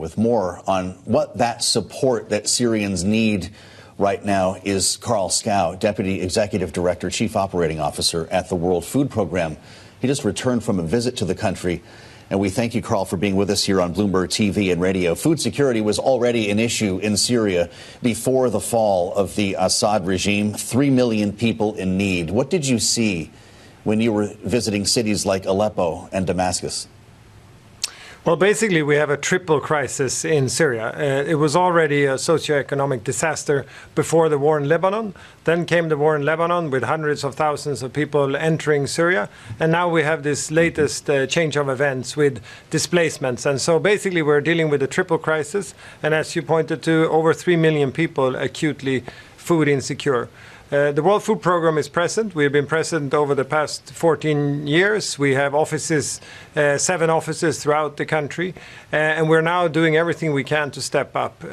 with more on what that support that Syrians need right now is Carl Skau, Deputy Executive Director, Chief Operating Officer at the World Food Program. He just returned from a visit to the country. And we thank you, Carl, for being with us here on Bloomberg TV and radio. Food security was already an issue in Syria before the fall of the Assad regime. 3 million people in need. What did you see when you were visiting cities like Aleppo and Damascus? Well, basically, we have a triple crisis in Syria. It was already a socioeconomic disaster before the war in Lebanon. Then came the war in Lebanon with hundreds of thousands of people entering Syria. And now we have this latest change of events with displacements. And so basically, we're dealing with a triple crisis. And as you pointed to, over 3 million people acutely food insecure. The World Food Program is present. We've been present over the past 14 years. We have offices, 7 offices throughout the country, and we're now doing everything we can to step up.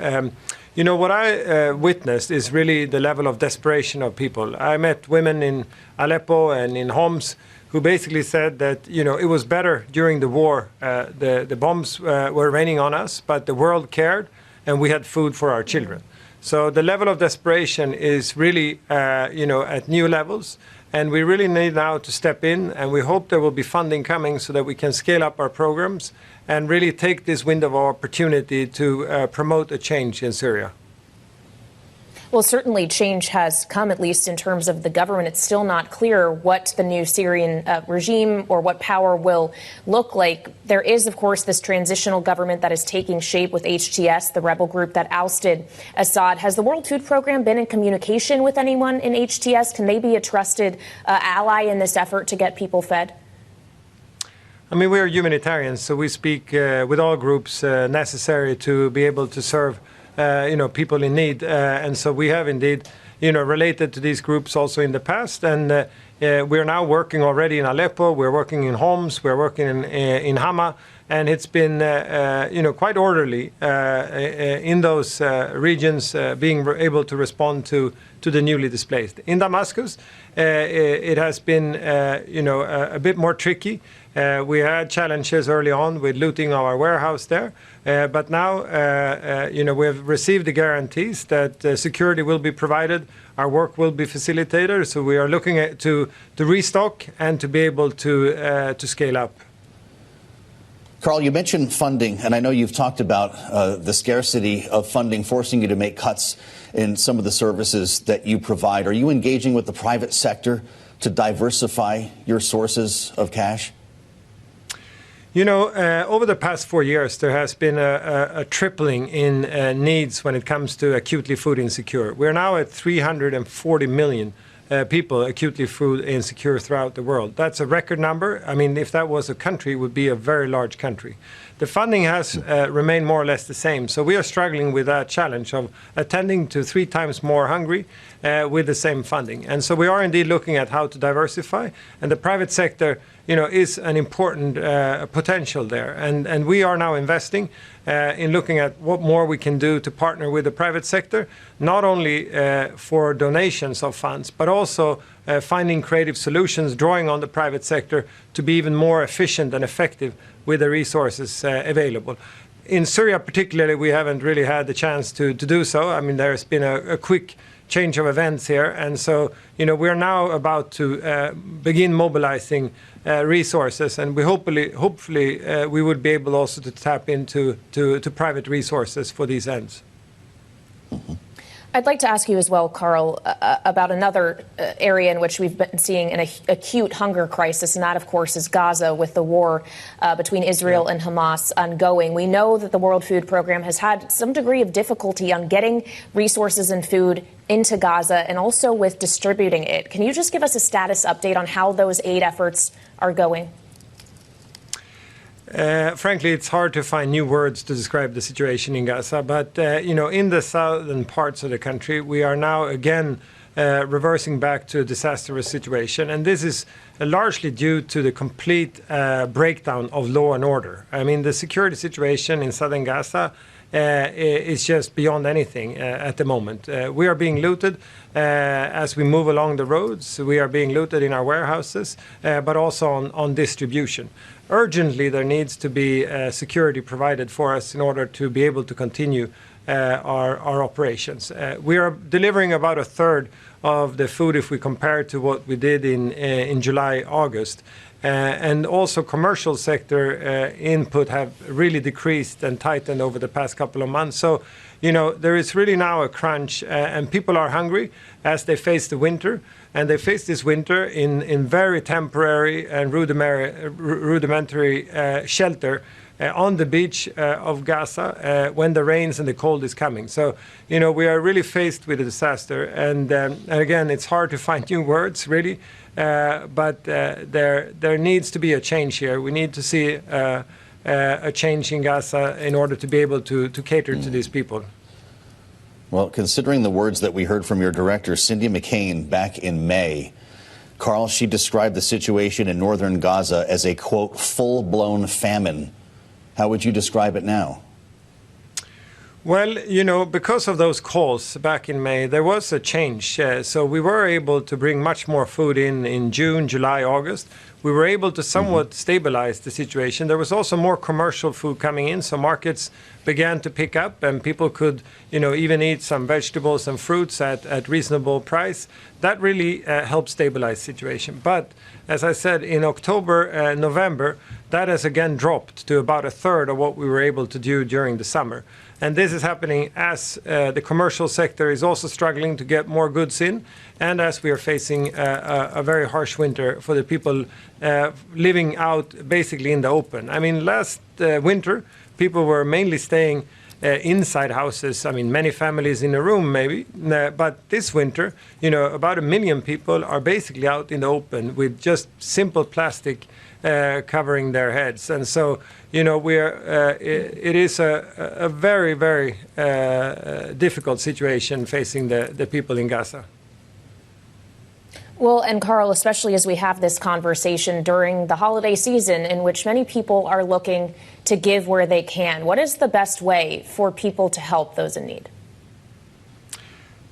You know, what I witnessed is really the level of desperation of people. I met women in Aleppo and in Homs who basically said that, you know, it was better during the war. The bombs were raining on us, but the world cared, and we had food for our children. So the level of desperation is really, at new levels, and we really need now to step in, and we hope there will be funding coming so that we can scale up our programs and really take this window of opportunity to promote a change in Syria. Well, certainly change has come, at least in terms of the government. It's still not clear what the new Syrian regime or what power will look like. There is, of course, this transitional government that is taking shape with HTS, the rebel group that ousted Assad. Has the World Food Program been in communication with anyone in HTS? Can they be a trusted ally in this effort to get people fed? I mean, we are humanitarians, so we speak with all groups necessary to be able to serve people in need. And so we have indeed, related to these groups also in the past. And we're now working already in Aleppo. We're working in Homs. We're working in Hama. And it's been, quite orderly in those regions, being able to respond to the newly displaced. In Damascus, it has been, a bit more tricky. We had challenges early on with looting our warehouse there. But now, we have received the guarantees that security will be provided, our work will be facilitated. So we are looking at to restock and to be able to scale up. Carl, you mentioned funding, and I know you've talked about the scarcity of funding forcing you to make cuts in some of the services that you provide. Are you engaging with the private sector to diversify your sources of cash? Over the past 4 years, there has been a tripling in needs when it comes to acutely food insecure. We're now at 340 million people acutely food insecure throughout the world. That's a record number. I mean, if that was a country, it would be a very large country. The funding has remained more or less the same. So we are struggling with that challenge of attending to 3 times more hungry with the same funding. And so we are indeed looking at how to diversify. And the private sector, is an important potential there. And we are now investing in looking at what more we can do to partner with the private sector, not only for donations of funds, but also finding creative solutions, drawing on the private sector to be even more efficient and effective with the resources available. In Syria particularly, we haven't really had the chance to do so. I mean, there's been a quick change of events here. And so, we're now about to begin mobilizing resources, and we hopefully we would be able also to tap into private resources for these ends. Mm-hmm. I'd like to ask you as well, Carl, about another area in which we've been seeing an acute hunger crisis, and that, of course, is Gaza, with the war between Israel and Hamas ongoing. We know that the World Food Program has had some degree of difficulty on getting resources and food into Gaza and also with distributing it. Can you just give us a status update on how those aid efforts are going? Frankly, it's hard to find new words to describe the situation in Gaza. But, in the southern parts of the country, we are now again reversing back to a disastrous situation. And this is largely due to the complete breakdown of law and order. I mean, the security situation in southern Gaza is just beyond anything at the moment. We are being looted as we move along the roads. We are being looted in our warehouses, but also on distribution. urgently there needs to be security provided for us in order to be able to continue our operations. We are delivering about a third of the food if we compare to what we did in July, August. And also commercial sector input have really decreased and tightened over the past couple of months. So, there is really now a crunch and people are hungry as they face the winter. And they face this winter in very temporary and rudimentary shelter on the beach of Gaza when the rains and the cold is coming. So, we are really faced with a disaster. And again, it's hard to find new words, really. But there needs to be a change here. We need to see a change in Gaza in order to be able to cater to these people. Well, considering the words that we heard from your director, Cindy McCain, back in May, Carl, she described the situation in northern Gaza as a, quote, full-blown famine. How would you describe it now? Well, because of those calls back in May, there was a change. So we were able to bring much more food in June, July, August. We were able to somewhat stabilize the situation. There was also more commercial food coming in, so markets began to pick up and people could, even eat some vegetables and fruits at reasonable price. That really helped stabilize the situation. But as I said, in October, November, that has again dropped to about a third of what we were able to do during the summer. And this is happening as the commercial sector is also struggling to get more goods in, and as we are facing a very harsh winter for the people living out basically in the open. I mean, last winter, people were mainly staying inside houses. I mean, many families in a room maybe, but this winter, about 1 million people are basically out in the open with just simple plastic covering their heads. And so, it is a very, very difficult situation facing the people in Gaza. Well, and Carl, especially as we have this conversation during the holiday season in which many people are looking to give where they can, what is the best way for people to help those in need?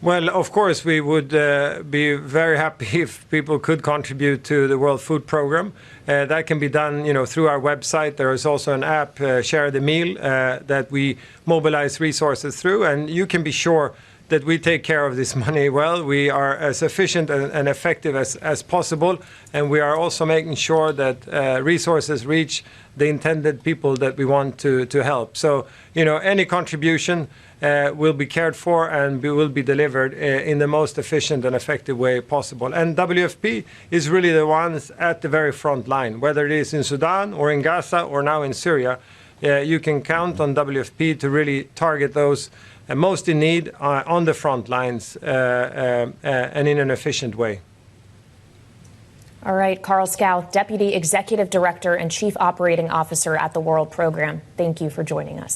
Well, of course, we would be very happy if people could contribute to the World Food Programme. That can be done, through our website. There is also an app, Share the Meal, that we mobilize resources through, and you can be sure that we take care of this money well. We are as efficient and effective as possible, and we are also making sure that resources reach the intended people that we want to help. So, any contribution will be cared for and will be delivered in the most efficient and effective way possible. And WFP is really the ones at the very front line, whether it is in Sudan or in Gaza or now in Syria. You can count on WFP to really target those most in need on the front lines and in an efficient way. All right, Carl Skau, Deputy Executive Director and Chief Operating Officer at the World Program. Thank you for joining us.